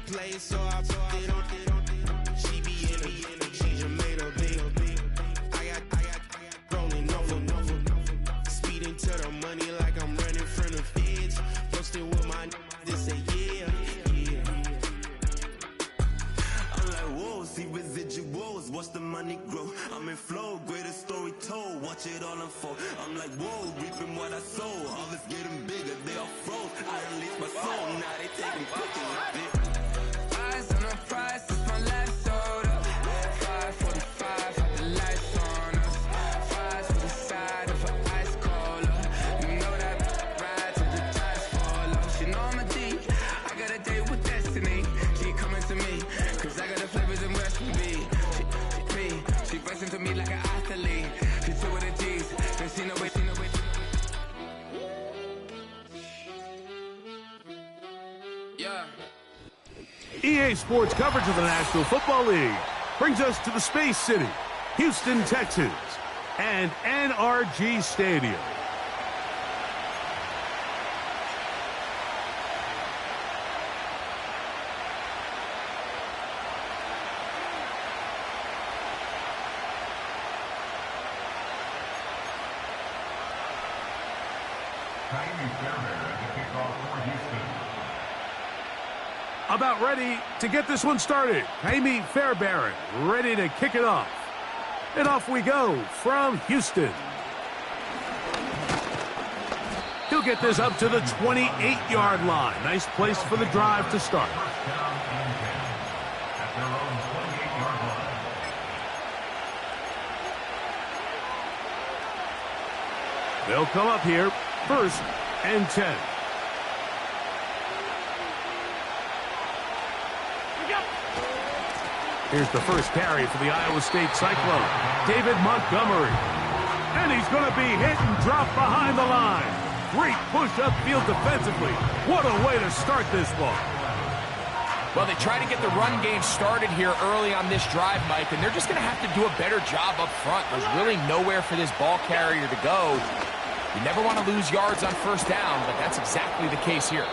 play, so I put it on. She be in it, she just made a big. I got rolling over. Speeding to the money like I'm running from the feds. Posted with my this say yeah. I'm like, whoa, see residuals, watch the money grow. I'm in flow, greatest story told, watch it all unfold. I'm like, whoa, reaping what I sow. All is getting bigger, they all froze. I release my soul, now they taking pictures of it. Eyes on the prize, it's my last soda. 5:45, had the lights on us. Fries for the side of an ice cola. You know that ride till the tires fall off. She know I'm a D, I got a date with destiny. She coming to me, cause I got the flavors in West B. She pressing to me like an athlete. She two with the G's, and she know it. Yeah. EA Sports coverage of the National Football League brings us to the Space City, Houston, Texas, and NRG Stadium. About ready to get this one started. Jaime Fairbairn ready to kick it off. And off we go from Houston. He'll get this up to the 28-yard line. Nice place for the drive to start. They'll come up here, 1st and 10. Here's the first carry for the Iowa State Cyclone, David Montgomery. And he's going to be hit and dropped behind the line. Great push upfield defensively. What a way to start this ball. Well, they try to get the run game started here early on this drive, Mike, and they're just going to have to do a better job up front. There's really nowhere for this ball carrier to go. You never want to lose yards on 1st down, but that's exactly the case here.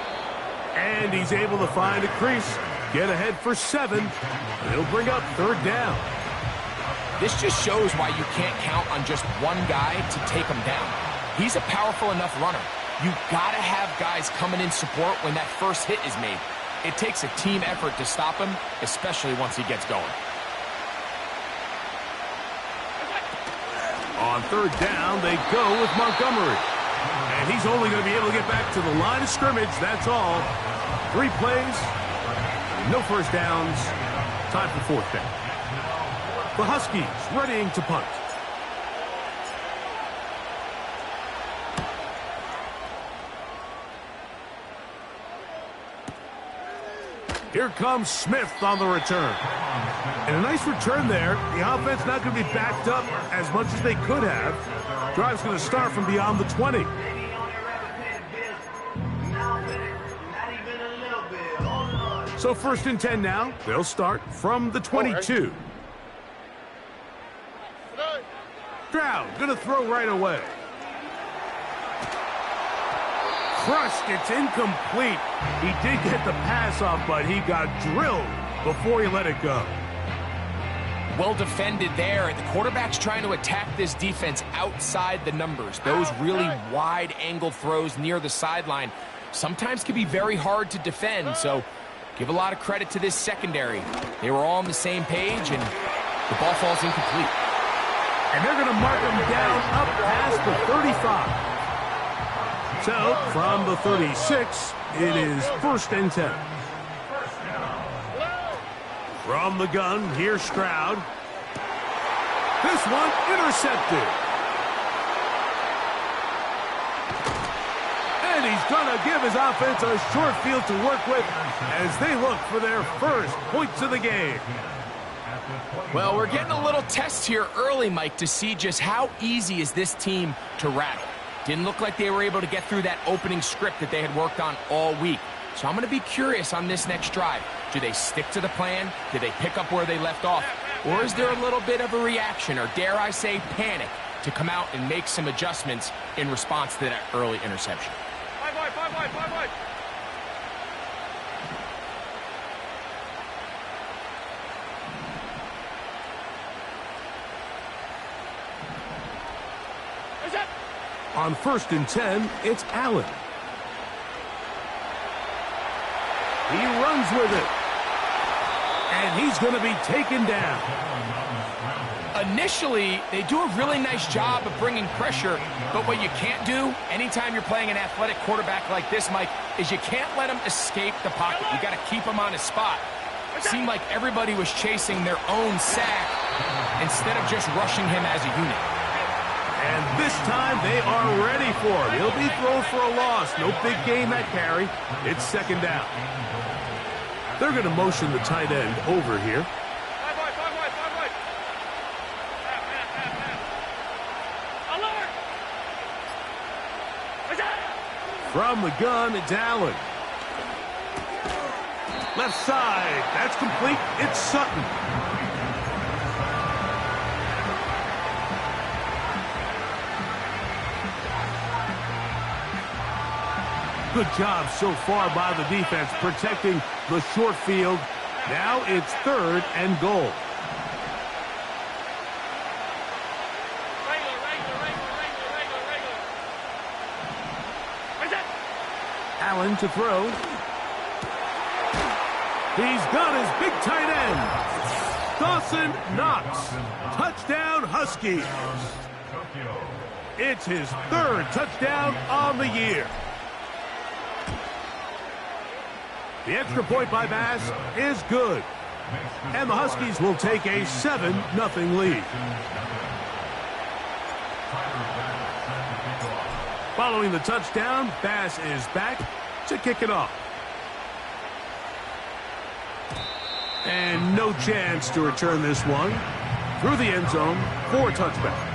And he's able to find a crease. Get ahead for 7, and he'll bring up 3rd down. This just shows why you can't count on just one guy to take him down. He's a powerful enough runner. You gotta have guys coming in support when that first hit is made. It takes a team effort to stop him, especially once he gets going. On 3rd down, they go with Montgomery. And he's only going to be able to get back to the line of scrimmage, that's all. 3 plays. No 1st downs. Time for 4th down. The Huskies readying to punt. Here comes Smith on the return. And a nice return there. The offense not going to be backed up as much as they could have. Drive's going to start from beyond the 20. So 1st and 10 now. They'll start from the 22. Stroud going to throw right away. Crushed. It's incomplete. He did get the pass off, but he got drilled before he let it go. Well defended there. The quarterback's trying to attack this defense outside the numbers. Those really wide angle throws near the sideline sometimes can be very hard to defend, so give a lot of credit to this secondary. They were all on the same page, and the ball falls incomplete. And they're going to mark him down up past the 35. So, from the 36, it is 1st and 10. From the gun, here's Stroud. This one intercepted. And he's going to give his offense a short field to work with as they look for their first points of the game. Well, we're getting a little test here early, Mike, to see just how easy is this team to rattle. Didn't look like they were able to get through that opening script that they had worked on all week. So I'm going to be curious on this next drive. Do they stick to the plan? Do they pick up where they left off? Or is there a little bit of a reaction, or dare I say panic, to come out and make some adjustments in response to that early interception? On 1st and 10, it's Allen. He runs with it. And he's going to be taken down. Initially, they do a really nice job of bringing pressure, but what you can't do anytime you're playing an athletic quarterback like this, Mike, is you can't let him escape the pocket. You got to keep him on his spot. It seemed like everybody was chasing their own sack instead of just rushing him as a unit. And this time they are ready for him. He'll be thrown for a loss. No big gain that carry. It's 2nd down. They're going to motion the tight end over here. From the gun, it's Allen. Left side. That's complete. It's Sutton. Good job so far by the defense protecting the short field. Now it's 3rd and goal. Allen to throw. He's got his big tight end. Dawson Knox. Touchdown Huskies. It's his 3rd touchdown on the year. The extra point by Bass is good. And the Huskies will take a 7-0 lead. Following the touchdown, Bass is back to kick it off. And no chance to return this one. Through the end zone for a touchback.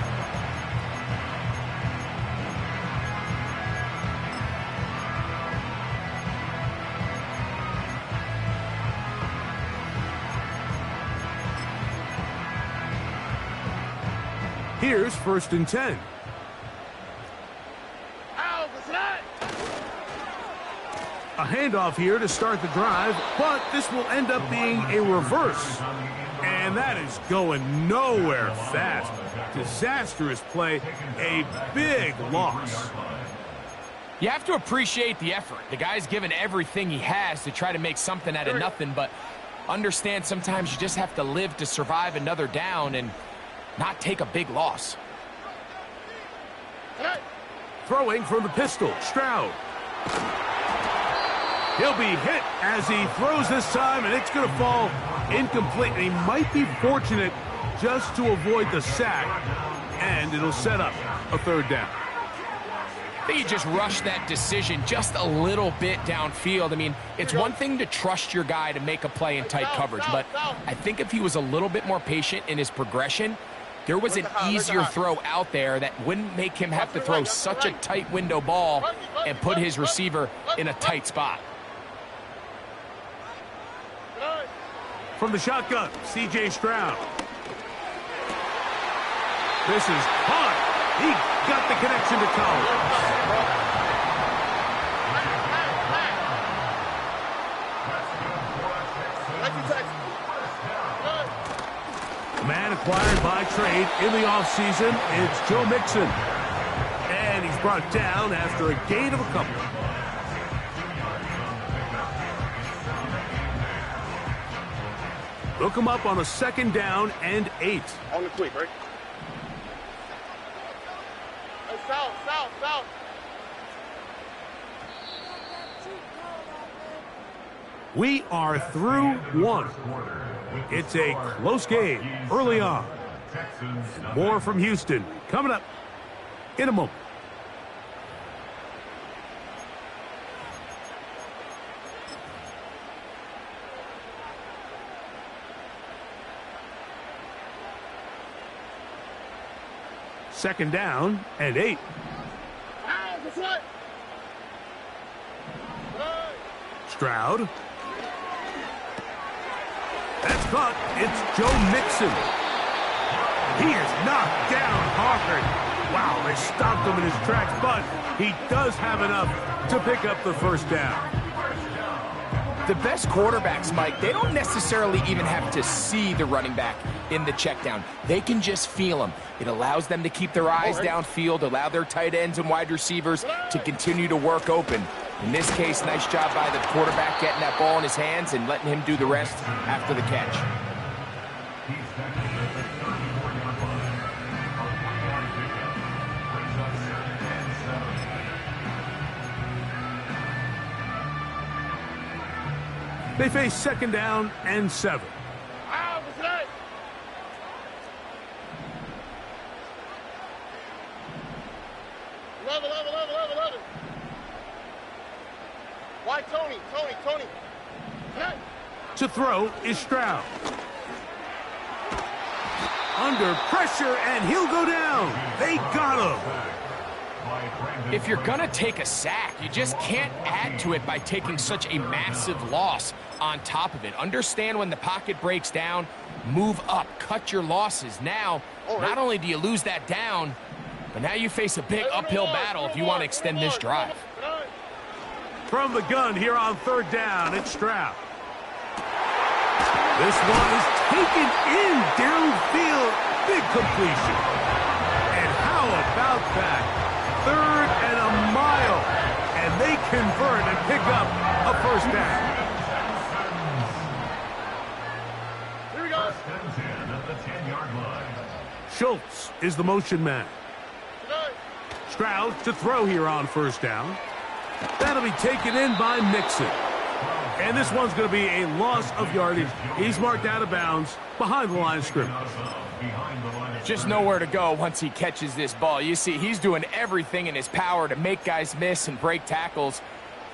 Here's 1st and 10. A handoff here to start the drive, but this will end up being a reverse. And that is going nowhere fast. Disastrous play, a big loss. You have to appreciate the effort. The guy's given everything he has to try to make something out of nothing, but understand sometimes you just have to live to survive another down and not take a big loss. Throwing from the pistol, Stroud. He'll be hit as he throws this time, and it's going to fall incomplete. And he might be fortunate just to avoid the sack, and it'll set up a 3rd down. I think he just rushed that decision just a little bit downfield. I mean, it's one thing to trust your guy to make a play in tight coverage, but I think if he was a little bit more patient in his progression, there was an easier throw out there that wouldn't make him have to throw such a tight window ball and put his receiver in a tight spot. From the shotgun, C.J. Stroud. This is caught. He got the connection to Collins. Man acquired by trade in the offseason, it's Joe Mixon. And he's brought down after a gain of a couple. Look him up on a 2nd down and 8. On the quick, right? South. We are through 1. It's a close game early on. More from Houston coming up in a moment. Second down and 8. Stroud. That's caught. It's Joe Mixon. He is knocked down hard. Wow, they stopped him in his tracks, but he does have enough to pick up the 1st down. The best quarterbacks, Mike, they don't necessarily even have to see the running back in the check down. They can just feel him. It allows them to keep their eyes downfield, allow their tight ends and wide receivers to continue to work open. In this case, nice job by the quarterback getting that ball in his hands and letting him do the rest after the catch. They face 2nd down and 7. what's that? Love it. Why Tony? Hey. To throw is Stroud. Under pressure, and he'll go down. They got him. If you're going to take a sack, you just can't add to it by taking such a massive loss on top of it. Understand when the pocket breaks down, move up, cut your losses. Now, not only do you lose that down, but now you face a big uphill battle if you want to extend this drive. From the gun here on 3rd down, it's Stroud. This one is taken in downfield. Big completion. And how about that? 3rd and a mile. And they convert and pick up a 1st down. Here we go. Schultz is the motion man. Stroud to throw here on 1st down. That'll be taken in by Mixon. And this one's going to be a loss of yardage. He's marked out of bounds behind the line of scrimmage. Just nowhere to go once he catches this ball. You see, he's doing everything in his power to make guys miss and break tackles.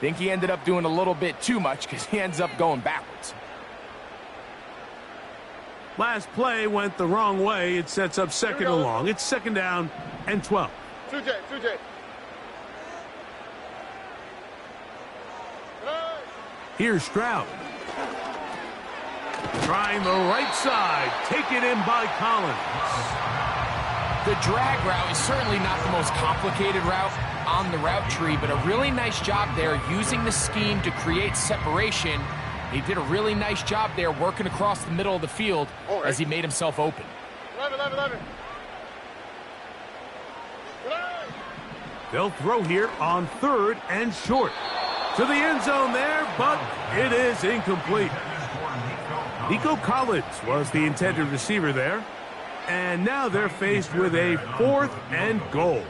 Think he ended up doing a little bit too much because he ends up going backwards. Last play went the wrong way. It sets up 2nd and long. It's 2nd down and 12. 2J. Here's Stroud. Trying the right side. Taken in by Collins. The drag route is certainly not the most complicated route on the route tree, but a really nice job there using the scheme to create separation. He did a really nice job there working across the middle of the field as he made himself open. 11. They'll throw here on 3rd and short. To the end zone there, but it is incomplete. Nico Collins was the intended receiver there. And now they're faced with a 4th and goal.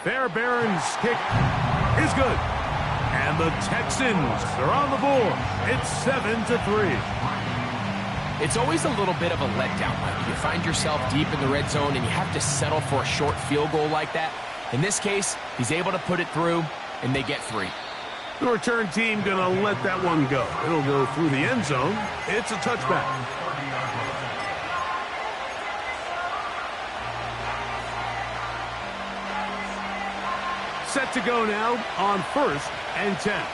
Fairbairn's kick is good. And the Texans are on the board. It's 7-3. It's always a little bit of a letdown, Mike. You find yourself deep in the red zone and you have to settle for a short field goal like that. In this case, he's able to put it through, and they get 3. The return team going to let that one go. It'll go through the end zone. It's a touchback. Set to go now on 1st and 10.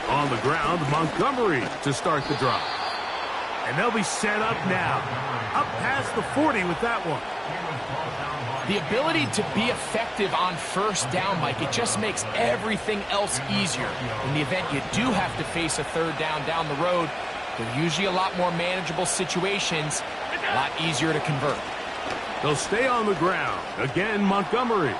On the ground, Montgomery to start the drive. And they'll be set up now. Up past the 40 with that one. The ability to be effective on 1st down, Mike, it just makes everything else easier. In the event you do have to face a 3rd down the road, they're usually a lot more manageable situations, a lot easier to convert. They'll stay on the ground. Again, Montgomery.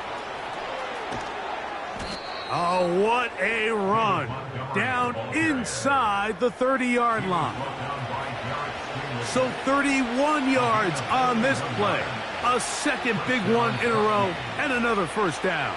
Oh, what a run. Down inside the 30-yard line. So 31 yards on this play. A 2nd big one in a row and another 1st down.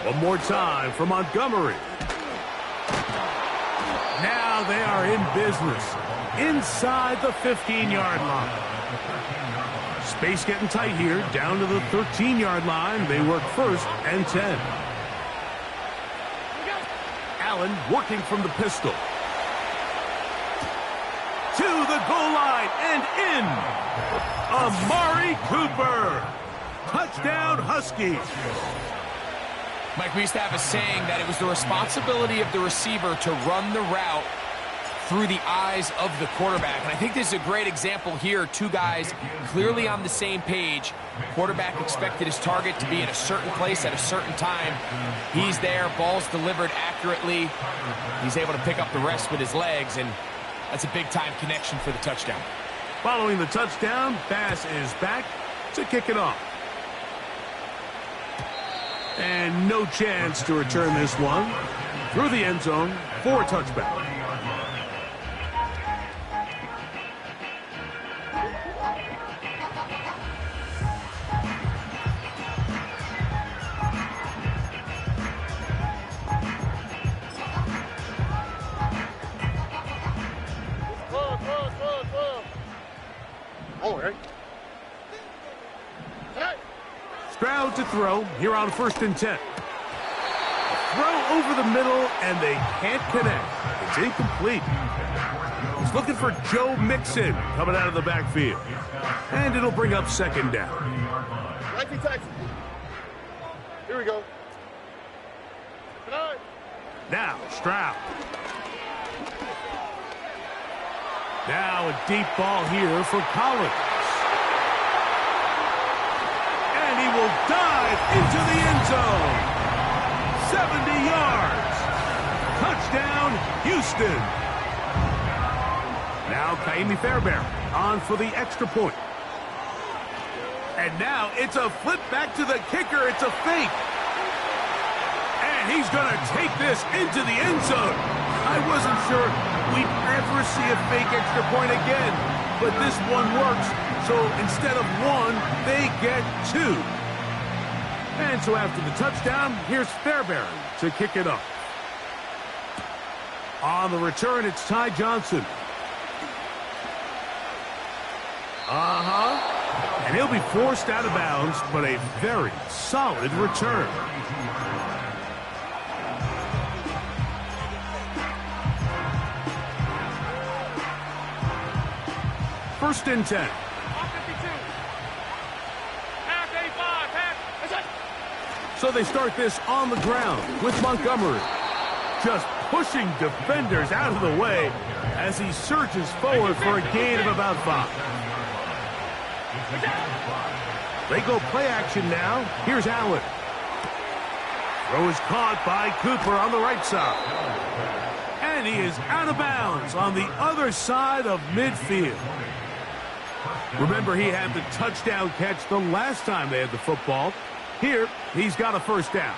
One more time for Montgomery. Now they are in business. Inside the 15-yard line. Space getting tight here. Down to the 13-yard line. They work 1st and 10. Allen working from the pistol. To the goal line and in. Amari Cooper. Touchdown, Huskies. Mike, we used to have a saying that it was the responsibility of the receiver to run the route through the eyes of the quarterback. And I think this is a great example here. Two guys clearly on the same page. Quarterback expected his target to be in a certain place at a certain time. He's there, ball's delivered accurately. He's able to pick up the rest with his legs, and that's a big-time connection for the touchdown. Following the touchdown, Bass is back to kick it off. And no chance to return this one through the end zone for a touchback. Stroud to throw here on 1st and 10. Throw over the middle, and they can't connect. It's incomplete. He's looking for Joe Mixon coming out of the backfield. And it'll bring up 2nd down. Huskies Texans. Here we go. Now Stroud. Now a deep ball here for Collins. And he will dive into the end zone. 70 yards. Touchdown, Houston. Now Kaimi Fairbairn on for the extra point. And now it's a flip back to the kicker. It's a fake. And he's going to take this into the end zone. I wasn't sure we'd ever see a fake extra point again, but this one works. So instead of 1, they get 2. And so after the touchdown, here's Fairbairn to kick it up. On the return, it's Ty Johnson. And he'll be forced out of bounds, but a very solid return. First and 10. So they start this on the ground with Montgomery. Just pushing defenders out of the way as he surges forward for a gain of about 5. They go play action now. Here's Allen. Throw is caught by Cooper on the right side. And he is out of bounds on the other side of midfield. Remember, he had the touchdown catch the last time they had the football. Here, he's got a first down.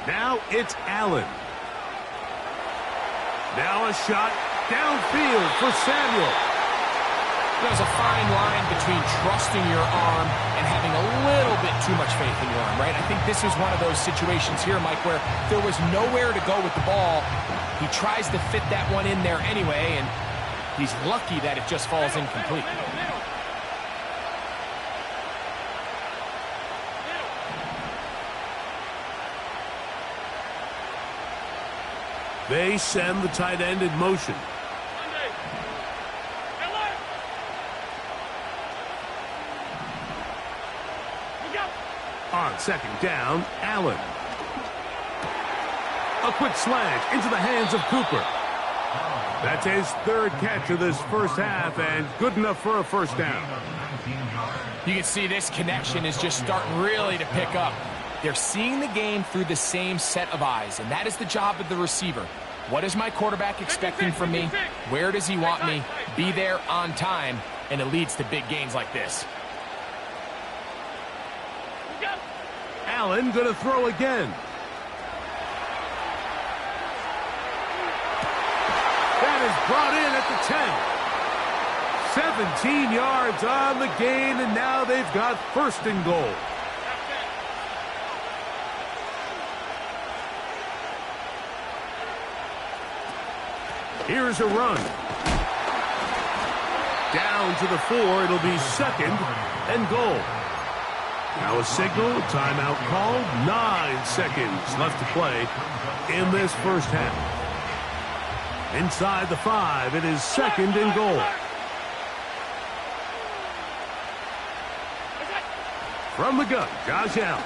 Now it's Allen. Now a shot downfield for Samuel. There's a fine line between trusting your arm and having a little bit too much faith in your arm, right? I think this is one of those situations here, Mike, where there was nowhere to go with the ball. He tries to fit that one in there anyway, and he's lucky that it just falls incomplete. They send the tight end in motion. On 2nd down, Allen. A quick slant into the hands of Cooper. That's his 3rd catch of this first half, and good enough for a first down. You can see this connection is just starting really to pick up. They're seeing the game through the same set of eyes, and that is the job of the receiver. What is my quarterback expecting from me? Where does he want me? Be there on time, and it leads to big gains like this. Allen going to throw again. That is brought in at the 10. 17 yards on the gain, and now they've got first and goal. Here's a run. Down to the 4. It'll be second and goal. Now a signal, a timeout called. 9 seconds left to play in this first half. Inside the 5, it is second and goal. From the gun, Josh Allen.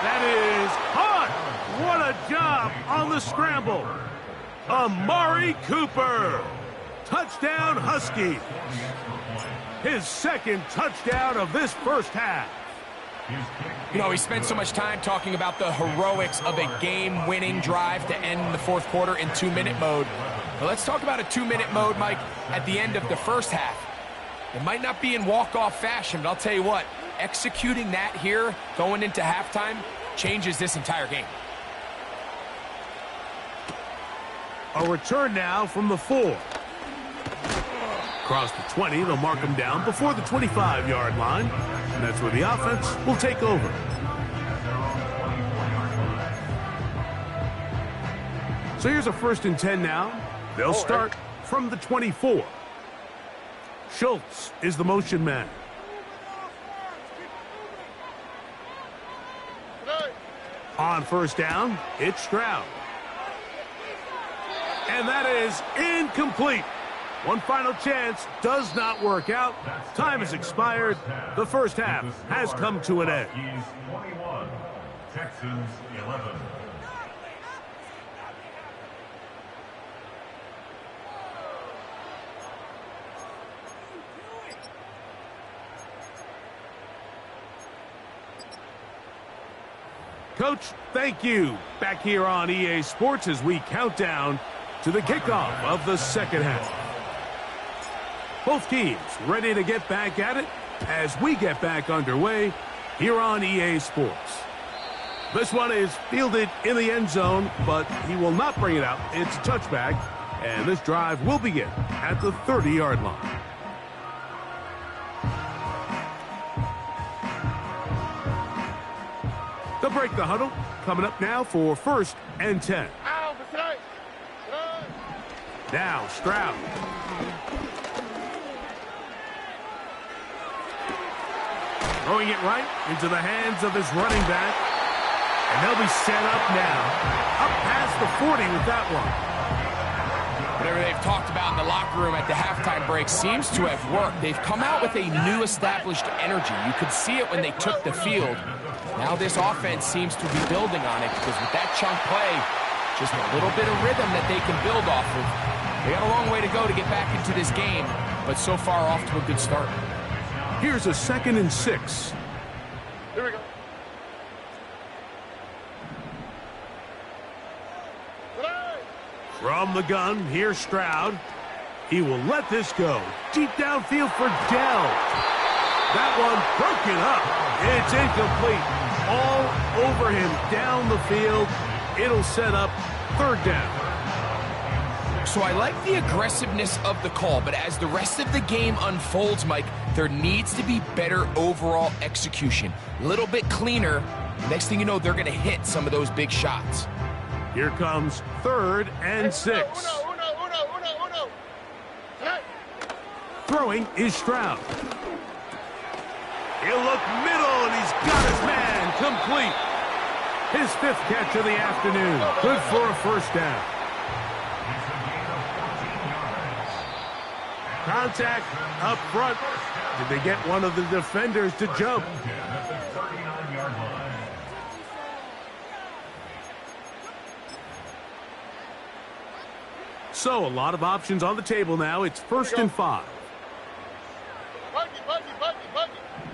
That is hot. What a job on the scramble. Amari Cooper. Touchdown Huskies. His second touchdown of this first half. You know, he spent so much time talking about the heroics of a game-winning drive to end the fourth quarter in 2-minute mode. But let's talk about a 2-minute mode, Mike, at the end of the first half. It might not be in walk-off fashion, but I'll tell you what, executing that here, going into halftime, changes this entire game. A return now from the 4. Across the 20, they'll mark him down before the 25-yard line. And that's where the offense will take over. So here's a 1st and 10 now. They'll start from the 24. Schultz is the motion man. On first down, it's Stroud. And that is incomplete. One final chance does not work out. Time has expired. The first half has come to an end. Huskies 21, Texans 11. Coach, thank you. Back here on EA Sports as we count down to the kickoff of the second half. Both teams ready to get back at it as we get back underway here on EA Sports. This one is fielded in the end zone, but he will not bring it out. It's a touchback, and this drive will begin at the 30-yard line. They'll break the huddle. Coming up now for 1st and 10. Now Stroud. Throwing it right into the hands of his running back. And they'll be set up now. Up past the 40 with that one. Whatever they've talked about in the locker room at the halftime break seems to have worked. They've come out with a new established energy. You could see it when they took the field. Now this offense seems to be building on it because with that chunk play, just a little bit of rhythm that they can build off of. They got a long way to go to get back into this game, but so far off to a good start. Here's a 2nd and 6. Here we go. From the gun, here's Stroud. He will let this go. Deep downfield for Dell. That one broken up. It's incomplete. All over him down the field. It'll set up 3rd down. So I like the aggressiveness of the call, but as the rest of the game unfolds, Mike, there needs to be better overall execution. A little bit cleaner. Next thing you know, they're going to hit some of those big shots. Here comes 3rd and 6. Throwing is Stroud. He'll look middle, and he's got his man complete. His 5th catch of the afternoon. Good for a 1st down. Contact up front. Did they get one of the defenders to jump? So a lot of options on the table now. It's 1st and 5.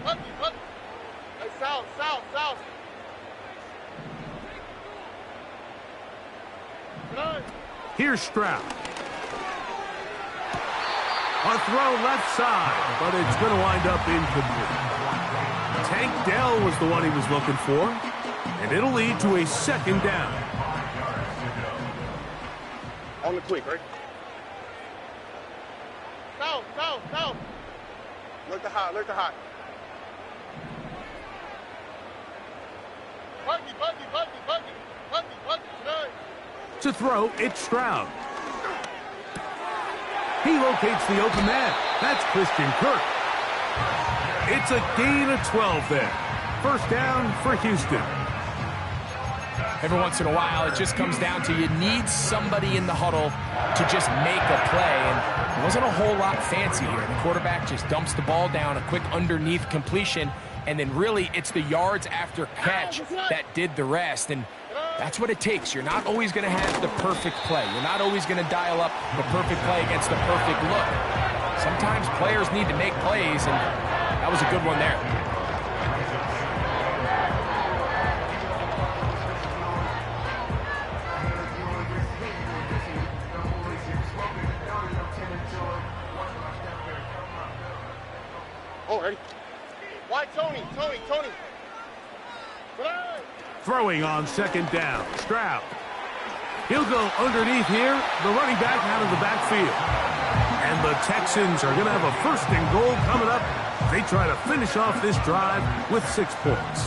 Buggy. Hey, south. Here's Stroud. A throw left side, but it's going to wind up incomplete. Tank Dell was the one he was looking for, and it'll lead to a 2nd down. On the quick, right? south. Look to hot. Buggy. Tonight. To throw, it's Stroud. He locates the open man. That's Christian Kirk. It's a gain of 12 there. First down for Houston. Every once in a while, it just comes down to you need somebody in the huddle to just make a play, and it wasn't a whole lot fancy here. The quarterback just dumps the ball down, a quick underneath completion, and then really it's the yards after catch that did the rest, and that's what it takes. You're not always going to have the perfect play. You're not always going to dial up the perfect play against the perfect look. Sometimes players need to make plays, and that was a good one there. Oh, ready? Wide Tony. Throwing on second down, Stroud. He'll go underneath here, the running back out of the backfield. And the Texans are going to have a 1st and goal coming up. They try to finish off this drive with 6 points.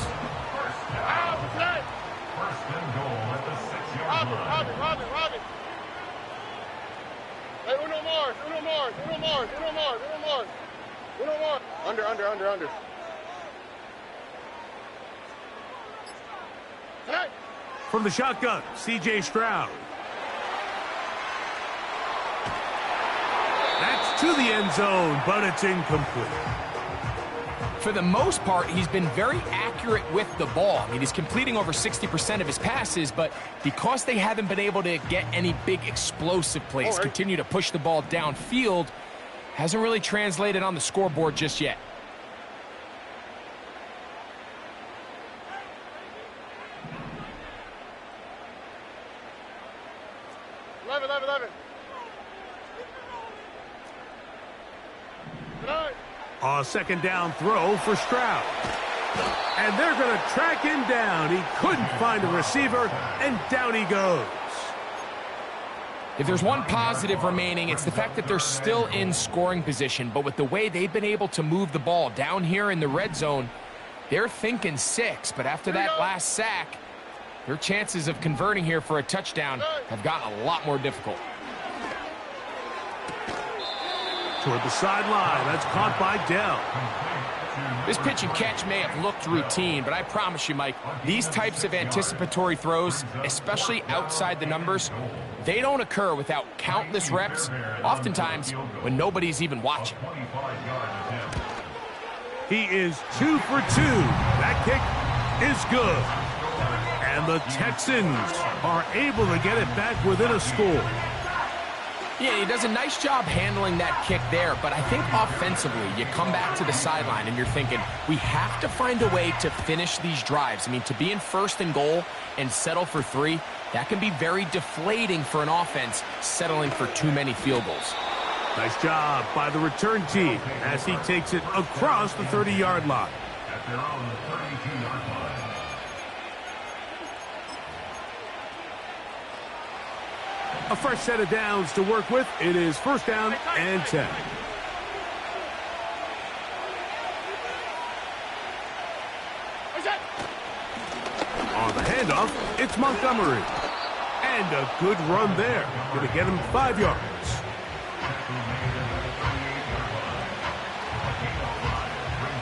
First and goal at the 6-yard line. Robin. Hey, uno more. Under. Hey. From the shotgun, C.J. Stroud. That's to the end zone, but it's incomplete. For the most part, he's been very accurate with the ball. I mean, he's completing over 60% of his passes, but because they haven't been able to get any big explosive plays, continue to push the ball downfield, hasn't really translated on the scoreboard just yet. 11. A second down throw for Stroud. And they're going to track him down. He couldn't find a receiver, and down he goes. If there's one positive remaining, it's the fact that they're still in scoring position. But with the way they've been able to move the ball down here in the red zone, they're thinking 6. But after that last sack, their chances of converting here for a touchdown have gotten a lot more difficult. Toward the sideline. That's caught by Dell. This pitch and catch may have looked routine, but I promise you, Mike, these types of anticipatory throws, especially outside the numbers, they don't occur without countless reps, oftentimes when nobody's even watching. He is 2 for 2. That kick is good. And the Texans are able to get it back within a score. Yeah, he does a nice job handling that kick there, but I think offensively, you come back to the sideline and you're thinking, we have to find a way to finish these drives. I mean, to be in 1st and goal and settle for 3, that can be very deflating for an offense settling for too many field goals. Nice job by the return team as he takes it across the 30-yard line. At their own 32-yard line. A fresh set of downs to work with. It is 1st down and 10. On the handoff, it's Montgomery. And a good run there. Going to get him 5 yards.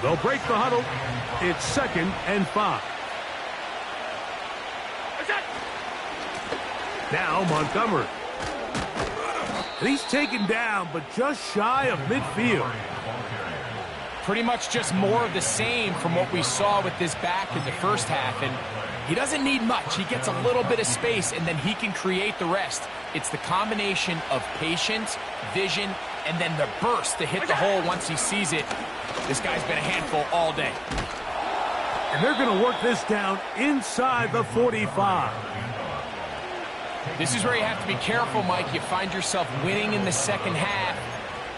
They'll break the huddle. It's 2nd and 5. Now Montgomery. And he's taken down, but just shy of midfield. Pretty much just more of the same from what we saw with this back in the first half. And he doesn't need much. He gets a little bit of space, and then he can create the rest. It's the combination of patience, vision, and then the burst to hit the hole once he sees it. This guy's been a handful all day. And they're going to work this down inside the 45. This is where you have to be careful, Mike. You find yourself winning in the second half.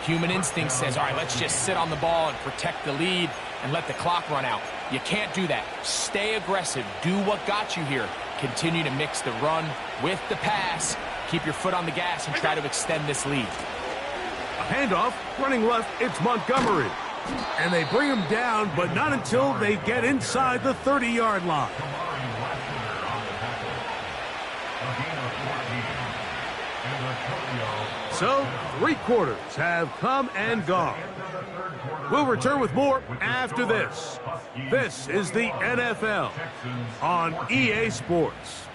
Human instinct says, all right, let's just sit on the ball and protect the lead and let the clock run out. You can't do that. Stay aggressive. Do what got you here. Continue to mix the run with the pass. Keep your foot on the gas and try to extend this lead. Handoff, running left, it's Montgomery. And they bring him down, but not until they get inside the 30-yard line. So, 3 quarters have come and gone. We'll return with more after this. This is the NFL on EA Sports.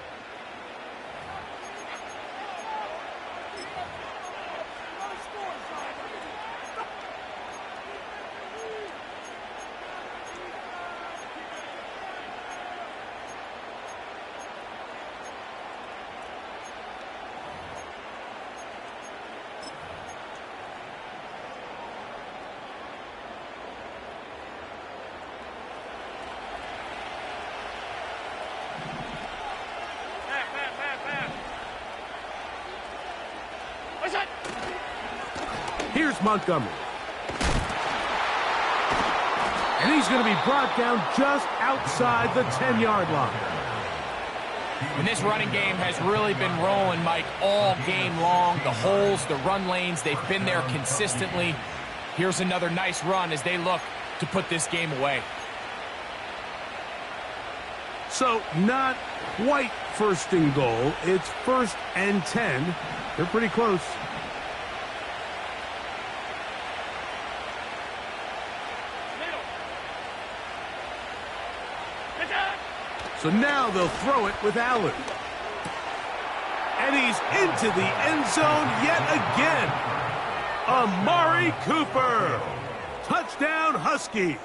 Here's Montgomery. And he's going to be brought down just outside the 10-yard line. And this running game has really been rolling, Mike, all game long. The holes, the run lanes, they've been there consistently. Here's another nice run as they look to put this game away. So, not quite first and goal. It's 1st and 10. They're pretty close. So now they'll throw it with Allen. And he's into the end zone yet again. Amari Cooper. Touchdown Huskies.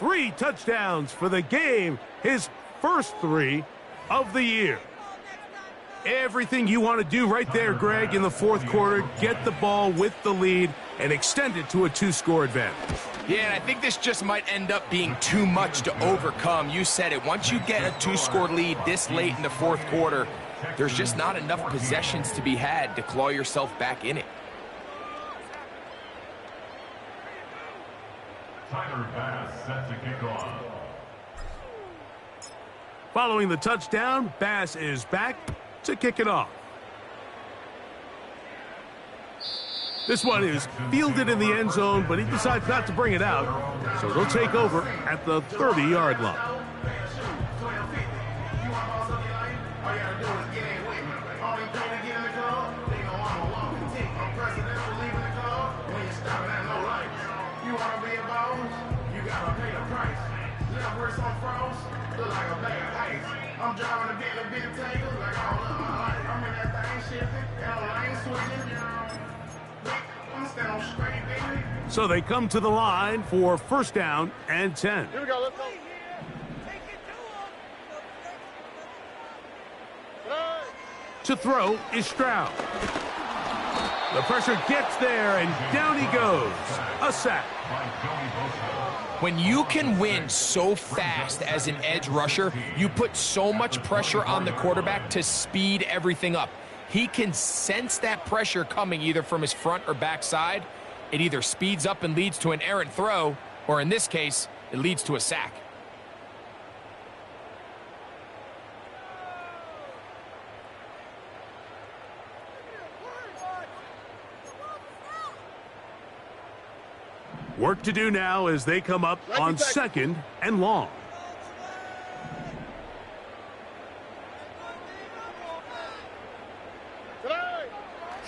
3 touchdowns for the game. His first 3 of the year. Everything you want to do right there, Greg, in the 4th quarter. Get the ball with the lead and extend it to a 2-score advantage. Yeah, and I think this just might end up being too much to overcome. You said it. Once you get a 2-score lead this late in the 4th quarter, there's just not enough possessions to be had to claw yourself back in it. Tyler Bass set to kick off. Following the touchdown, Bass is back to kick it off. This one is fielded in the end zone, but he decides not to bring it out. So they'll take over at the 30-yard line. I'm driving a big tangle like all of my life. I'm in that thing shifting, and I ain't switching. I'm standing on straight, baby. So they come to the line for 1st down and 10. Here we go, let's go. To throw is Stroud. The pressure gets there, and down he goes. A sack. When you can win so fast as an edge rusher, you put so much pressure on the quarterback to speed everything up. He can sense that pressure coming either from his front or back side. It either speeds up and leads to an errant throw, or in this case, it leads to a sack. Work to do now as they come up on 2nd and long.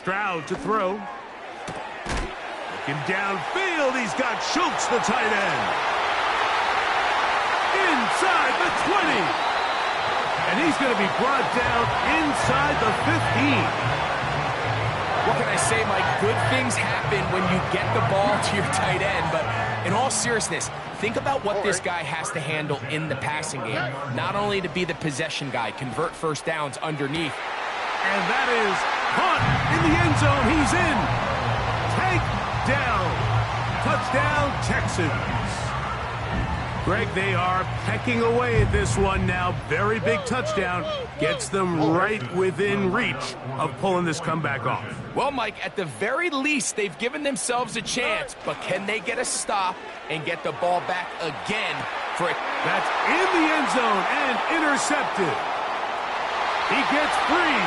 Stroud to throw. Looking downfield, he's got Schultz, the tight end. Inside the 20. And he's going to be brought down inside the 15. What can I say, Mike? Good things happen when you get the ball to your tight end, but in all seriousness, think about what this guy has to handle in the passing game. Not only to be the possession guy, convert 1st downs underneath. And that is caught in the end zone. He's in. Takedown. Touchdown, Texans. Greg, they are pecking away at this one now. Very big touchdown. Gets them right within reach of pulling this comeback off. Well, Mike, at the very least, they've given themselves a chance, but can they get a stop and get the ball back again for it? That's in the end zone and intercepted. He gets free.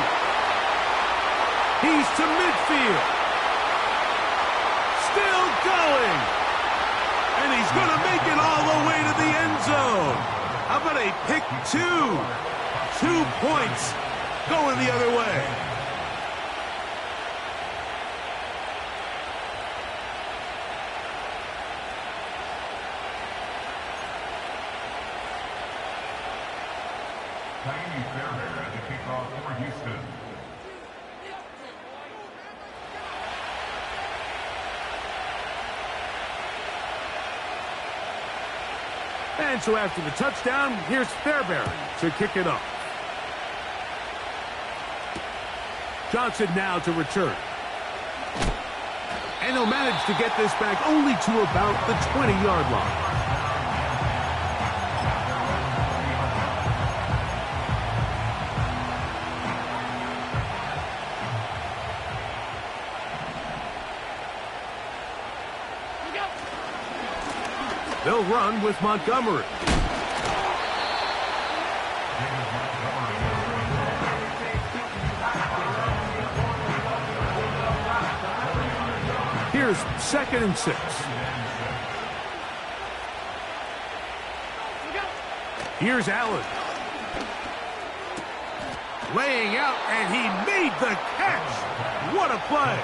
He's to midfield. going. And he's going to make it all the way to the end zone. How about a pick 2? 2 points going the other way. Tiny Fairbairn at the kickoff for Houston. And so after the touchdown, here's Fairbairn to kick it off. Johnson now to return. And he'll manage to get this back only to about the 20-yard line. They'll run with Montgomery. Here's 2nd and 6. Here's Allen. Laying out, and he made the catch. What a play.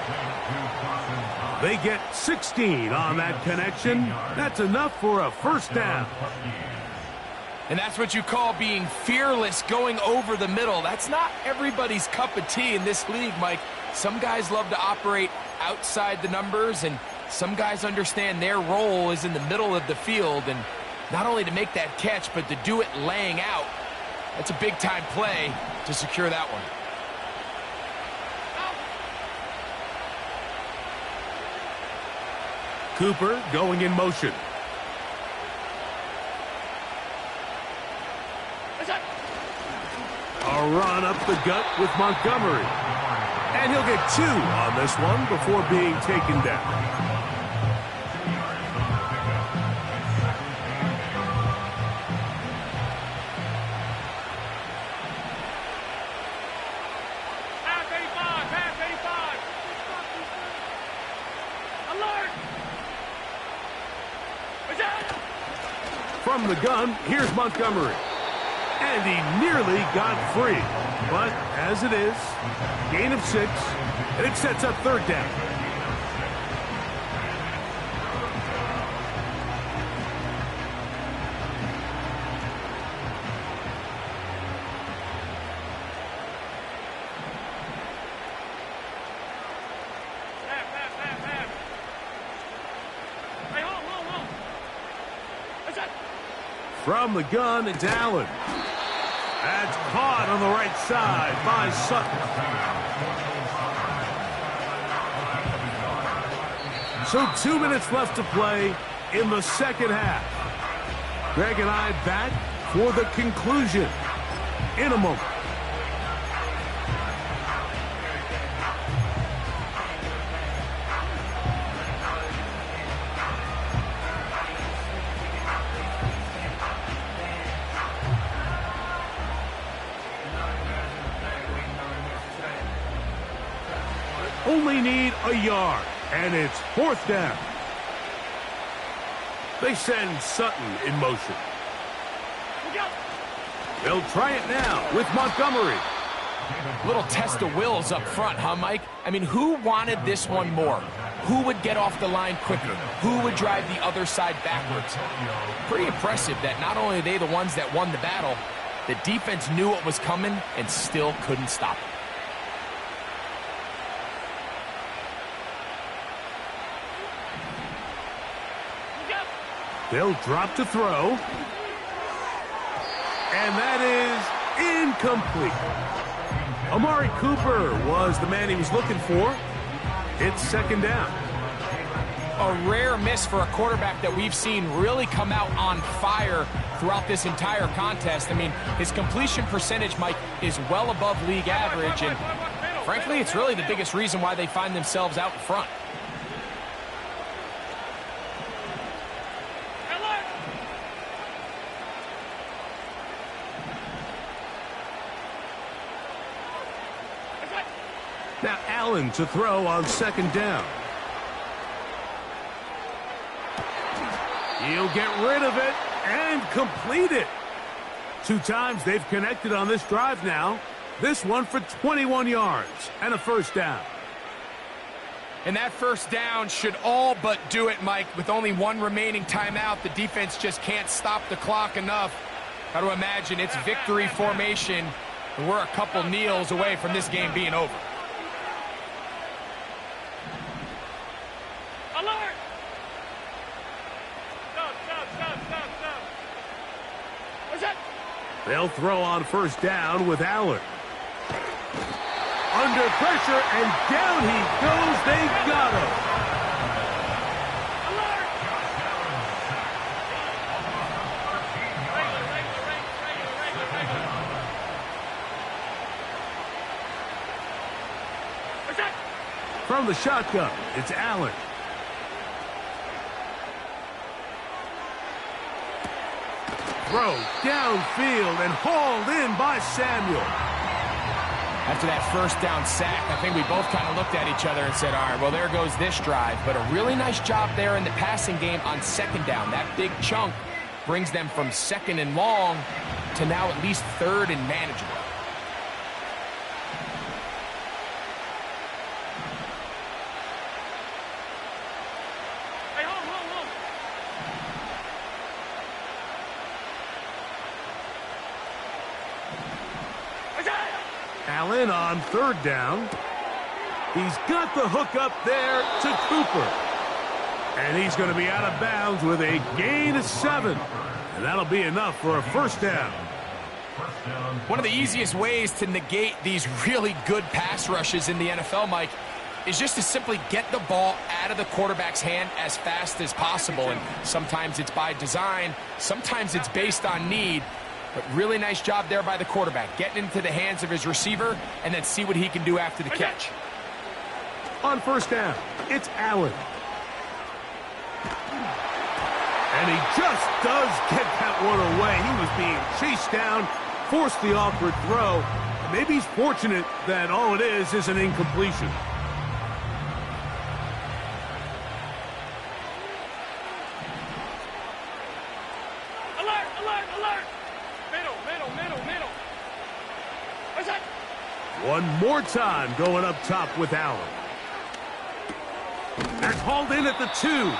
They get 16 on that connection. That's enough for a first down. And that's what you call being fearless, going over the middle. That's not everybody's cup of tea in this league, Mike. Some guys love to operate outside the numbers, and some guys understand their role is in the middle of the field. And not only to make that catch, but to do it laying out. That's a big-time play to secure that one. Cooper going in motion. A run up the gut with Montgomery. And he'll get 2 on this one before being taken down. From the gun, here's Montgomery. And he nearly got free. But as it is, gain of 6, and it sets up 3rd down. From the gun, it's Allen. That's caught on the right side by Sutton. So 2 minutes left to play in the second half. Greg and I back for the conclusion in a moment. Only need a yard, and it's 4th down. They send Sutton in motion. They'll try it now with Montgomery. Little test of wills up front, huh, Mike? I mean, who wanted this one more? Who would get off the line quicker? Who would drive the other side backwards? Pretty impressive that not only are they the ones that won the battle, the defense knew what was coming and still couldn't stop it. They'll drop to throw. And that is incomplete. Amari Cooper was the man he was looking for. It's 2nd down. A rare miss for a quarterback that we've seen really come out on fire throughout this entire contest. I mean, his completion percentage, Mike, is well above league average. And frankly, it's really the biggest reason why they find themselves out in front. Now Allen to throw on 2nd down. He'll get rid of it and complete it. 2 times they've connected on this drive now. This one for 21 yards and a first down. And that first down should all but do it, Mike. With only 1 remaining timeout, the defense just can't stop the clock enough. Got to imagine it's victory formation, and we're a couple kneels away from this game being over. Alert! Stop. What's that? They'll throw on first down with Allen. Under pressure, and down he goes. They've got him. Alert! What's that? From the shotgun, it's Allen. Throw downfield and hauled in by Samuel. After that first down sack, I think we both kind of looked at each other and said, all right, well, there goes this drive. But a really nice job there in the passing game on second down. That big chunk brings them from 2nd and long to now at least 3rd and manageable. Hey, hold. What's that? Allen on 3rd down. He's got the hook up there to Cooper. And he's going to be out of bounds with a gain of 7. And that'll be enough for a first down. One of the easiest ways to negate these really good pass rushes in the NFL, Mike, is just to simply get the ball out of the quarterback's hand as fast as possible. And sometimes it's by design, sometimes it's based on need. But really nice job there by the quarterback, getting into the hands of his receiver and then see what he can do after the catch. On first down, it's Allen. And he just does get that one away. He was being chased down, forced the awkward throw. Maybe he's fortunate that all it is an incompletion. Alert! Middle. What's that? One more time going up top with Allen. That's hauled in at the 2.